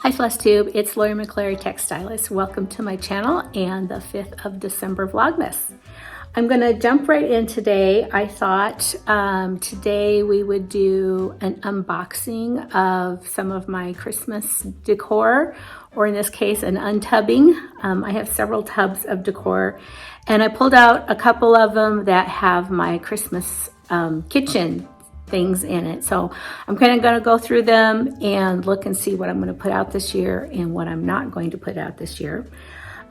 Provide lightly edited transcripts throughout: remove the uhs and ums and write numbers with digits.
Hi FlossTube, it's Lori McClary, Textilist. Welcome to my channel and the 5th of December Vlogmas. I'm gonna jump right in today. I thought today we would do an unboxing of some of my Christmas decor, or in this case, an untubbing. I have several tubs of decor and I pulled out a couple of them that have my Christmas kitchen things in it. So I'm kind of going to go through them and look and see what I'm going to put out this year and what I'm not going to put out this year.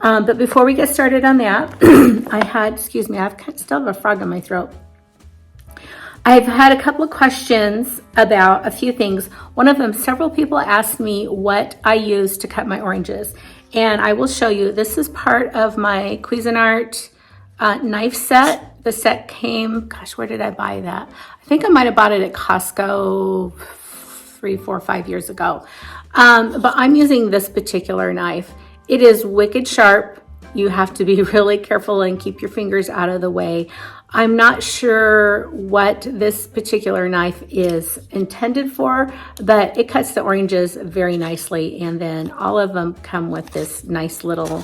But before we get started on that, I still have a frog in my throat. I've had a couple of questions about a few things. One of them, several people asked me what I use to cut my oranges. And I will show you, this is part of my Cuisinart knife set. The set came, gosh, where did I buy that? I think I might have bought it at Costco 3, 4, 5 years ago. But I'm using this particular knife. It is wicked sharp. You have to be really careful and keep your fingers out of the way. I'm not sure what this particular knife is intended for, but it cuts the oranges very nicely. And then all of them come with this nice little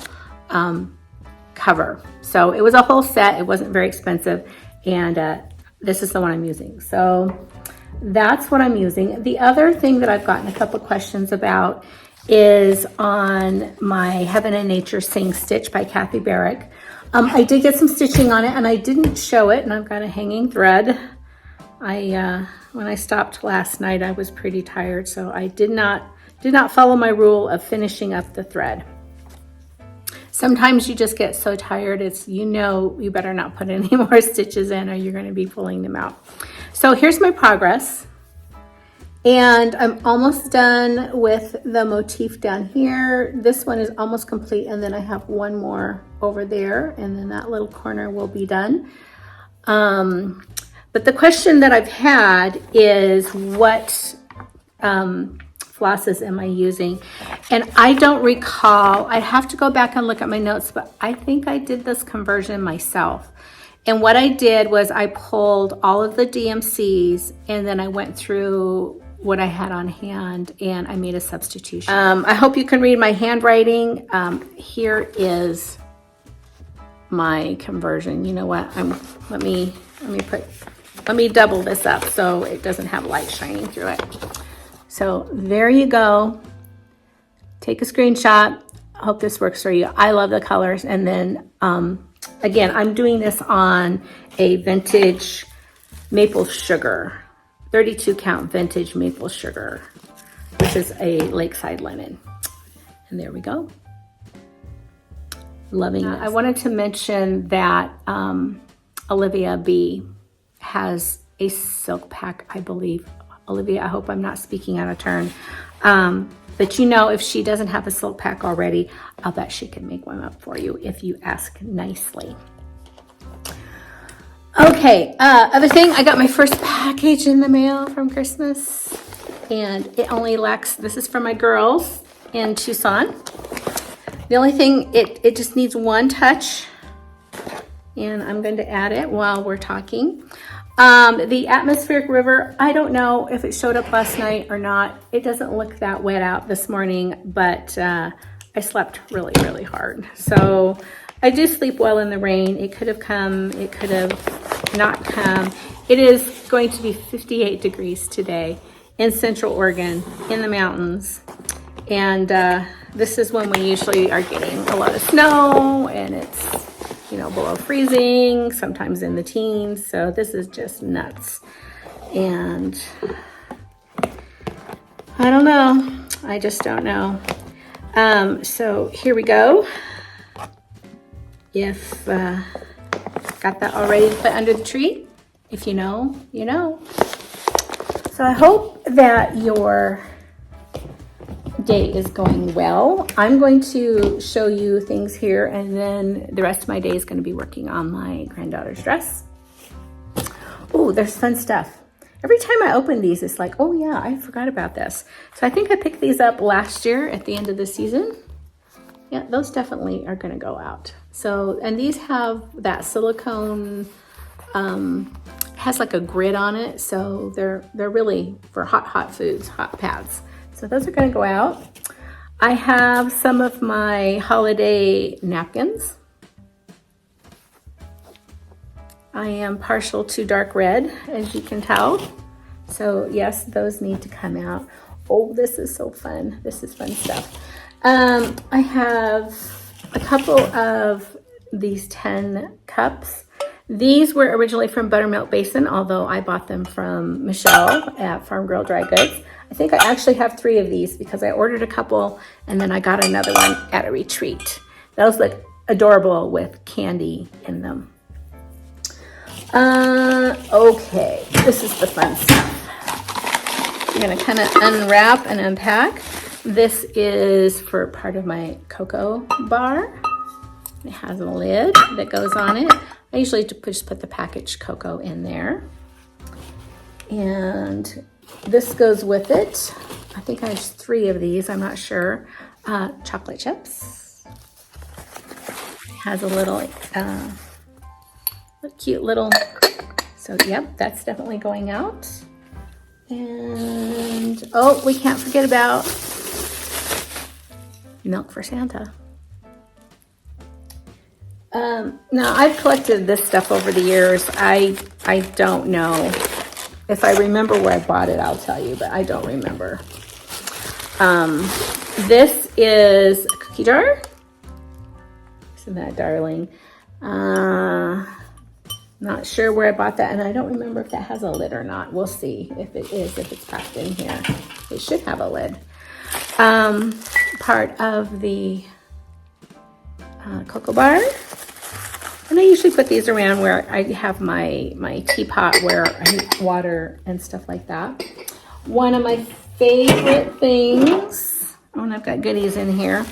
cover. So it was a whole set. It wasn't very expensive. And this is the one I'm using. So that's what I'm using. The other thing that I've gotten a couple questions about is on my Heaven and Nature Sing Stitch by Kathy Barrick. I did get some stitching on it and I didn't show it, and I've got a hanging thread. When I stopped last night, I was pretty tired, so I did not follow my rule of finishing up the thread. Sometimes you just get so tired, you better not put any more stitches in or you're going to be pulling them out. So here's my progress. And I'm almost done with the motif down here. This one is almost complete, and then I have one more over there, and then that little corner will be done. But the question that I've had is what flosses am I using? And I don't recall. I have to go back and look at my notes, but I think I did this conversion myself. And what I did was I pulled all of the DMCs and then I went through what I had on hand and I made a substitution. I hope you can read my handwriting. Here is my conversion. You know what? Let me double this up so it doesn't have light shining through it. So there you go. Take a screenshot. I hope this works for you. I love the colors. And then again, I'm doing this on a vintage maple sugar, 32 count vintage maple sugar. This is a Lakeside linen. And there we go. Loving it. I wanted to mention that OliviaB has a silk pack, I believe. Olivia, I hope I'm not speaking out of turn. But if she doesn't have a silk pack already, I'll bet she can make one up for you if you ask nicely. Okay, other thing, I got my first package in the mail from Christmas, and it only lacks, this is for my girls in Tucson. The only thing, it just needs one touch, and I'm going to add it while we're talking. The atmospheric river, I don't know if it showed up last night or not. It doesn't look that wet out this morning, but I slept really, really hard. So I do sleep well in the rain. It could have come, it could have not come. It is going to be 58 degrees today in Central Oregon, in the mountains. And this is when we usually are getting a lot of snow, and it's below freezing, sometimes in the teens. So this is just nuts. And I don't know. I just don't know. So here we go. If got that all ready to put under the tree. If you know, you know. So I hope that your day is going well. I'm going to show you things here, and then the rest of my day is going to be working on my granddaughter's dress. Oh, there's fun stuff. Every time I open these, it's like, oh yeah, I forgot about this. So I think I picked these up last year at the end of the season. Yeah, those definitely are going to go out. So, and these have that silicone, has like a grid on it. So they're really for hot foods, hot pads. So those are going to go out. I have some of my holiday napkins. I am partial to dark red, as you can tell. So yes, those need to come out. Oh, this is so fun. This is fun stuff. I have a couple of these 10 cups. These were originally from Buttermilk Basin, although I bought them from Michelle at Farm Girl Dry Goods. I think I actually have 3 of these because I ordered a couple and then I got another one at a retreat. Those look adorable with candy in them. Okay, this is the fun stuff. I'm gonna kind of unwrap and unpack. This is for part of my cocoa bar. It has a lid that goes on it. I usually just put the packaged cocoa in there. And this goes with it. I think I have 3 of these, I'm not sure. Chocolate chips. It has a little, cute little, so yep, that's definitely going out. And, oh, we can't forget about milk for Santa. Now I've collected this stuff over the years. I don't know. If I remember where I bought it, I'll tell you, but I don't remember. This is a cookie jar. Isn't that darling? Not sure where I bought that, and I don't remember if that has a lid or not. We'll see if it is, if it's packed in here. It should have a lid. Part of the cocoa bar. And I usually put these around where I have my teapot where I need water and stuff like that. One of my favorite things, oh, and I've got goodies in here.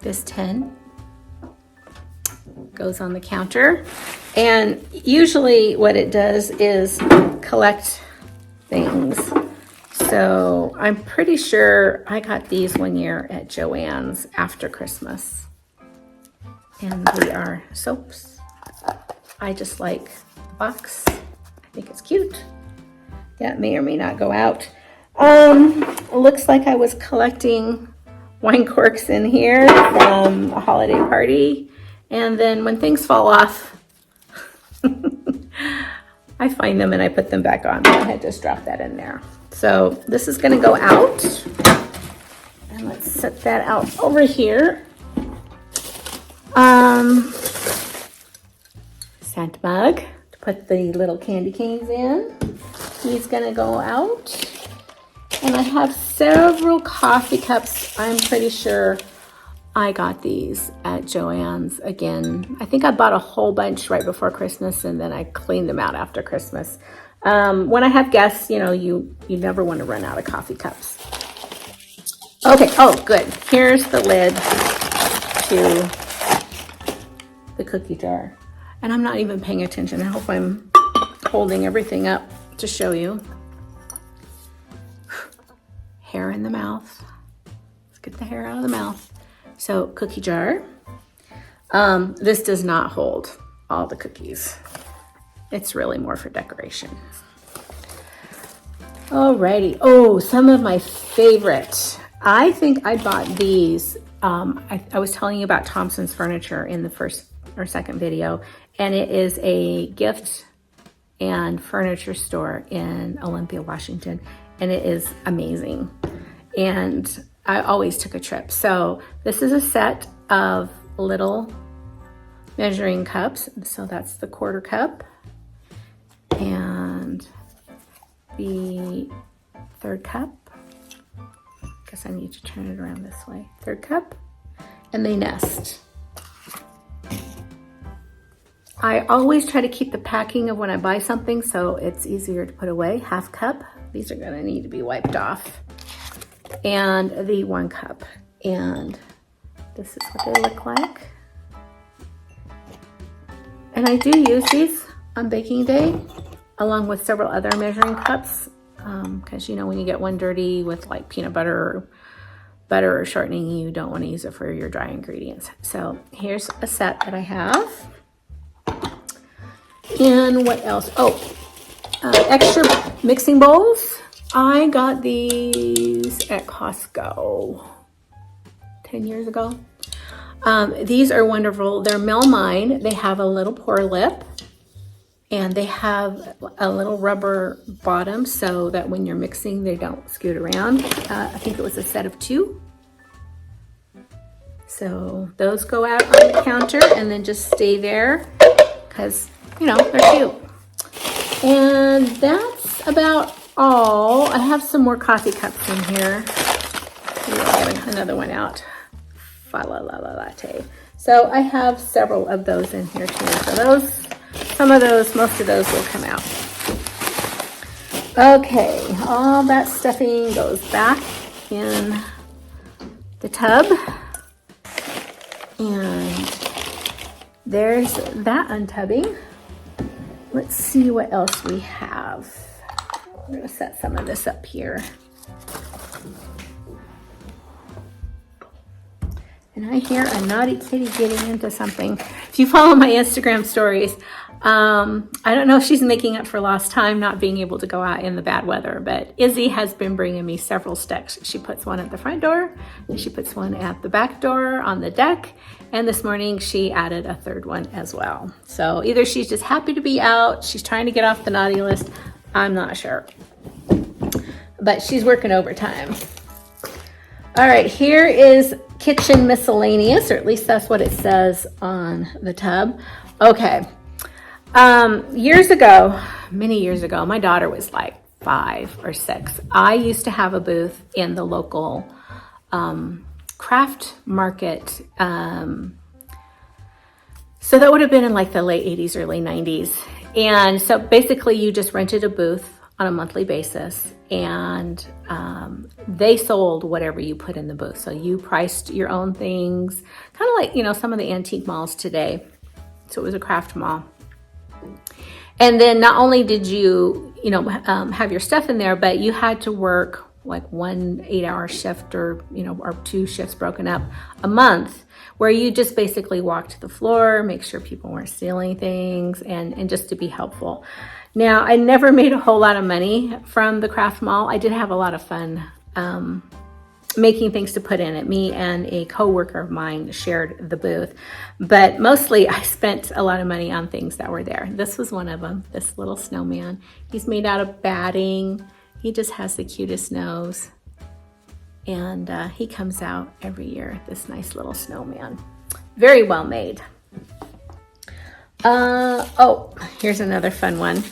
This tin goes on the counter. And usually what it does is collect things. So I'm pretty sure I got these one year at Joann's after Christmas. And they are soaps. I just like the box. I think it's cute. That may or may not go out. It looks like I was collecting wine corks in here from a holiday party. And then when things fall off, I find them and I put them back on. I had just dropped that in there. So this is gonna go out. And let's set that out over here. Scent mug to put the little candy canes in. He's gonna go out. And I have several coffee cups. I'm pretty sure I got these at Joann's again. I think I bought a whole bunch right before Christmas and then I cleaned them out after Christmas. When I have guests, you know, you never want to run out of coffee cups. Okay, oh good. Here's the lid to the cookie jar. And I'm not even paying attention. I hope I'm holding everything up to show you. Hair in the mouth. Let's get the hair out of the mouth. So cookie jar. This does not hold all the cookies. It's really more for decoration. Alrighty. Oh, some of my favorite. I think I bought these. I was telling you about Thompson's Furniture in the first or second video, and it is a gift and furniture store in Olympia, Washington, and it is amazing. And I always took a trip. So this is a set of little measuring cups. So that's the quarter cup and the third cup. Guess I need to turn it around this way. Third cup, and they nest. I always try to keep the packing of when I buy something so it's easier to put away. Half cup. These are gonna need to be wiped off. And the 1 cup. And this is what they look like. And I do use these on baking day along with several other measuring cups because you know when you get one dirty with like peanut butter or shortening, you don't want to use it for your dry ingredients. So here's a set that I have. And what else? Oh, extra mixing bowls. I got these at Costco 10 years ago. These are wonderful. They're melamine. They have a little pour lip, and they have a little rubber bottom so that when you're mixing, they don't scoot around. I think it was a set of 2. So those go out on the counter and then just stay there because, you know, they're cute. And that's about all. I have some more coffee cups in here. Maybe I'll get another one out. Fa la la la latte. So I have several of those in here too. So those, some of those, most of those will come out. Okay, all that stuffing goes back in the tub. And there's that untubbing. Let's see what else we have. We're gonna set some of this up here. And I hear a naughty kitty getting into something. If you follow my Instagram stories, I don't know if she's making up for lost time not being able to go out in the bad weather, but Izzy has been bringing me several sticks. She puts one at the front door, and she puts one at the back door on the deck, and this morning she added a third one as well. So either she's just happy to be out, she's trying to get off the naughty list, I'm not sure. But she's working overtime. All right, here is kitchen miscellaneous, or at least that's what it says on the tub. Okay. Years ago, many years ago, my daughter was like 5 or 6. I used to have a booth in the local craft market. So that would have been in like the late 80s, early 90s. And so basically you just rented a booth on a monthly basis, and they sold whatever you put in the booth. So you priced your own things, kind of like, you know, some of the antique malls today. So it was a craft mall. And then not only did you, you know, have your stuff in there, but you had to work like 1 8-hour shift, or, you know, or 2 shifts broken up a month, where you just basically walked the floor, make sure people weren't stealing things, and just to be helpful. Now, I never made a whole lot of money from the craft mall. I did have a lot of fun making things to put in it. Me and a coworker of mine shared the booth, but mostly I spent a lot of money on things that were there. This was one of them, this little snowman. He's made out of batting. He just has the cutest nose, and he comes out every year, this nice little snowman. Very well made. Oh, here's another fun one.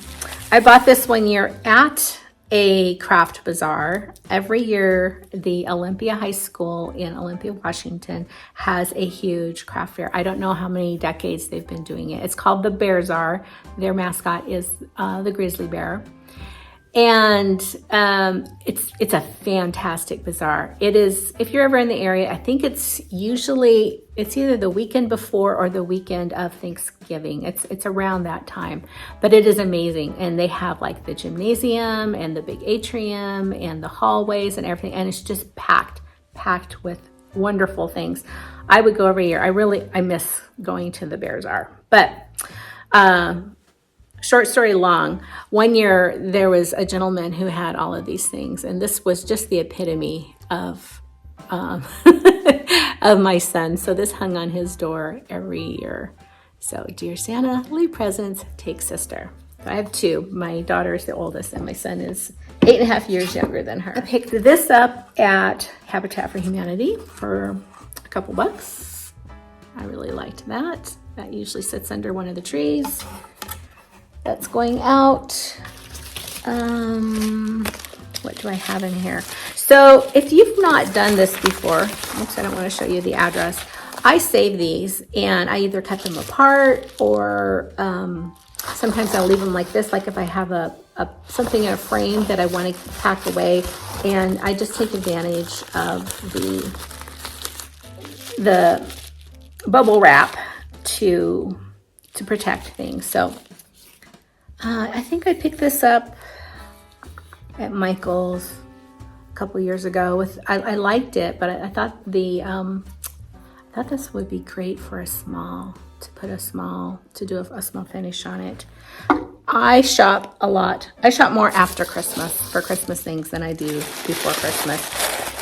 I bought this one year at a craft bazaar. Every year, the Olympia High School in Olympia, Washington has a huge craft fair. I don't know how many decades they've been doing it. It's called the Bear Czar. Their mascot is the grizzly bear. And it's a fantastic bazaar. It is, if you're ever in the area, I think it's either the weekend before or the weekend of Thanksgiving. It's around that time, but it is amazing. And they have like the gymnasium and the big atrium and the hallways and everything. And it's just packed with wonderful things. I would go every year. I miss going to the Bear Czar, but, short story long, one year there was a gentleman who had all of these things, and this was just the epitome of of my son. So this hung on his door every year. So, dear Santa, leave presents, take sister. I have 2. My daughter is the oldest, and my son is 8.5 years younger than her. I picked this up at Habitat for Humanity for a couple bucks. I really liked that. That usually sits under one of the trees. That's going out. What do I have in here? So if you've not done this before, oops, I don't want to show you the address. I save these, and I either cut them apart, or sometimes I'll leave them like this, like if I have something in a frame that I want to pack away, and I just take advantage of the bubble wrap to protect things. So I think I picked this up at Michael's a couple years ago. I liked it, but I thought I thought this would be great for to do a small finish on it. I shop a lot. I shop more after Christmas for Christmas things than I do before Christmas.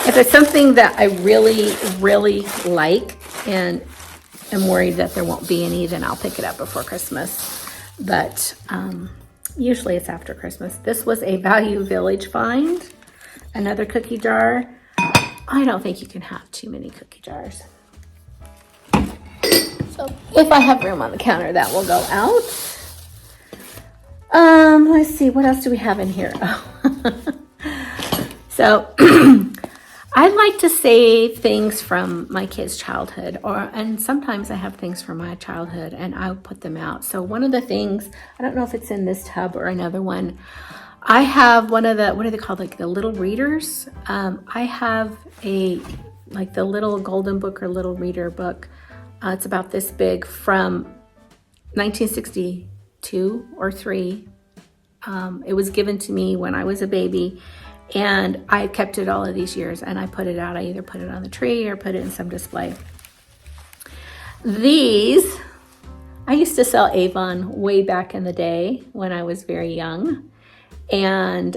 If it's something that I really, really like and am worried that there won't be any, then I'll pick it up before Christmas. But usually it's after Christmas. This was a Value Village find. Another cookie jar. I don't think you can have too many cookie jars. So if I have room on the counter, that will go out. Let's see, what else do we have in here? Oh. So I like to save things from my kids' childhood, and sometimes I have things from my childhood and I'll put them out. So one of the things, I don't know if it's in this tub or another one, I have one of the, what are they called, like the little readers? I have like the little golden book or little reader book. It's about this big from 1962 or 3. It was given to me when I was a baby, and I kept it all of these years, and I put it out. I either put it on the tree or put it in some display. These, I used to sell Avon way back in the day when I was very young. And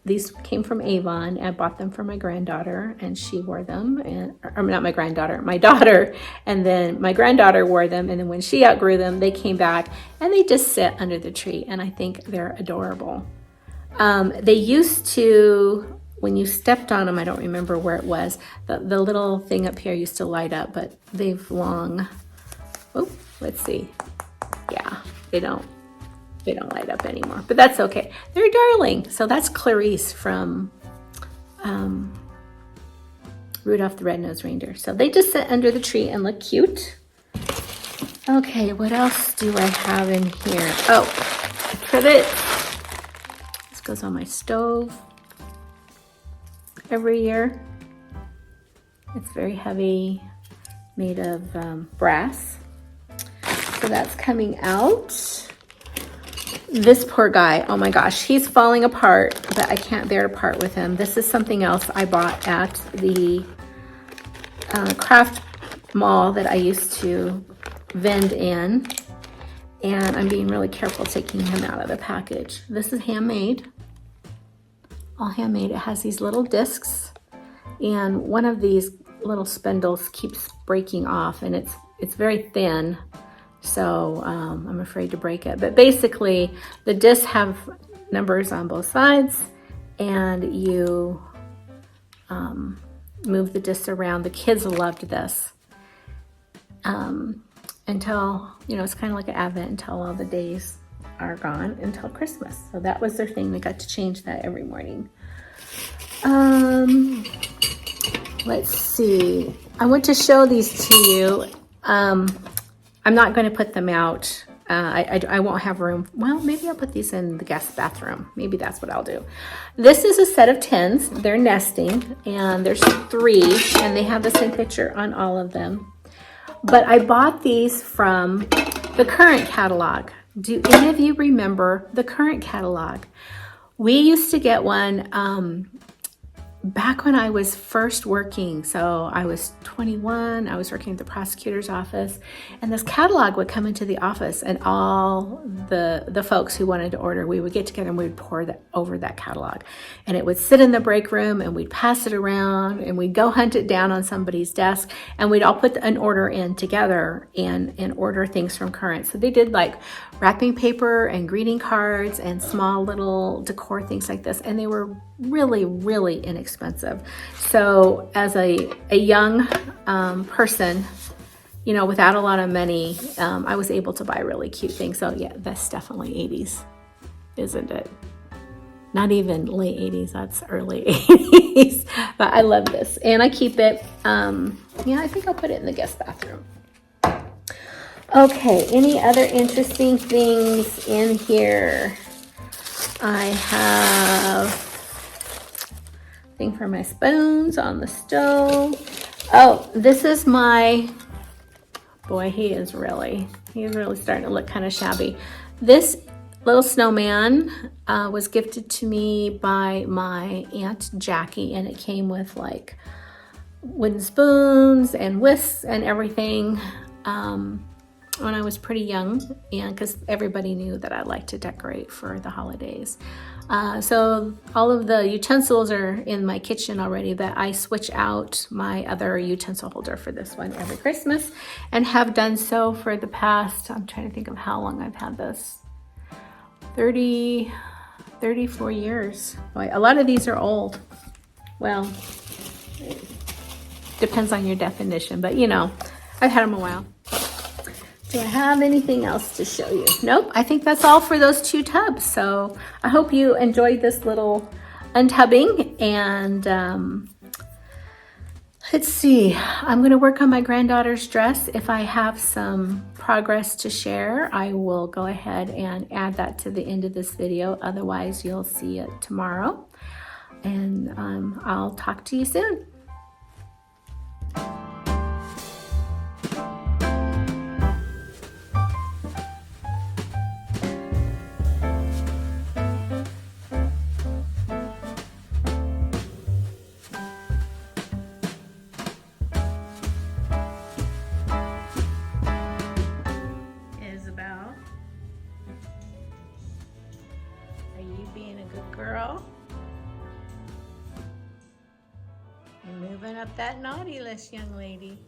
these came from Avon. I bought them for my granddaughter, and she wore them. Or not my granddaughter, my daughter. And then my granddaughter wore them. And then when she outgrew them, they came back, and they just sit under the tree. And I think they're adorable. They used to, when you stepped on them, I don't remember where it was, the little thing up here used to light up, but they've long, oh, let's see. Yeah, they don't light up anymore, but that's okay. They're darling. So that's Clarice from Rudolph the Red-Nosed Reindeer. So they just sit under the tree and look cute. Okay, what else do I have in here? Oh, trivet. This goes on my stove every year. It's very heavy, made of brass. So that's coming out. This poor guy, oh my gosh, he's falling apart, but I can't bear to part with him. This is something else I bought at the craft mall that I used to vend in, and I'm being really careful taking him out of the package. This is handmade, all handmade. It has these little discs, and one of these little spindles keeps breaking off, and it's very thin. So I'm afraid to break it. But basically, the discs have numbers on both sides, and you move the discs around. The kids loved this until, it's kind of like an Advent until all the days are gone until Christmas. So that was their thing. They got to change that every morning. Let's see. I want to show these to you. I'm not going to put them out. I won't have room. Well, maybe I'll put these in the guest bathroom. Maybe that's what I'll do. This is a set of tins. They're nesting, and there's 3, and they have the same picture on all of them. But I bought these from the current catalog. Do any of you remember the current catalog? We used to get one back when I was first working. So I was 21, I was working at the prosecutor's office, and this catalog would come into the office, and all the folks who wanted to order, we would get together and we would pour over that catalog, and it would sit in the break room, and we'd pass it around, and we'd go hunt it down on somebody's desk, and we'd all put an order in together and order things from current. So they did like wrapping paper and greeting cards and small little decor things like this, and they were really, really inexpensive. So as a young person, without a lot of money, I was able to buy really cute things. So yeah, that's definitely 80s, isn't it? Not even late 80s, that's early 80s. But I love this, and I keep it. I think I'll put it in the guest bathroom. Okay, any other interesting things in here? I have thing for my spoons on the stove. Oh, this is my boy. He's really starting to look kind of shabby. This little snowman was gifted to me by my Aunt Jackie, and it came with like wooden spoons and whisks and everything. when I was pretty young, and because everybody knew that I like to decorate for the holidays. So all of the utensils are in my kitchen already, but I switch out my other utensil holder for this one every Christmas, and have done so for the past, I'm trying to think of how long I've had this, 34 years. Boy, a lot of these are old. Well, depends on your definition, but you know, I've had them a while. Do I have anything else to show you? Nope, I think that's all for those 2 tubs. So I hope you enjoyed this little untubbing, and let's see, I'm gonna work on my granddaughter's dress. If I have some progress to share, I will go ahead and add that to the end of this video. Otherwise, you'll see it tomorrow, and I'll talk to you soon. Are you being a good girl? You're moving up that naughty list, young lady.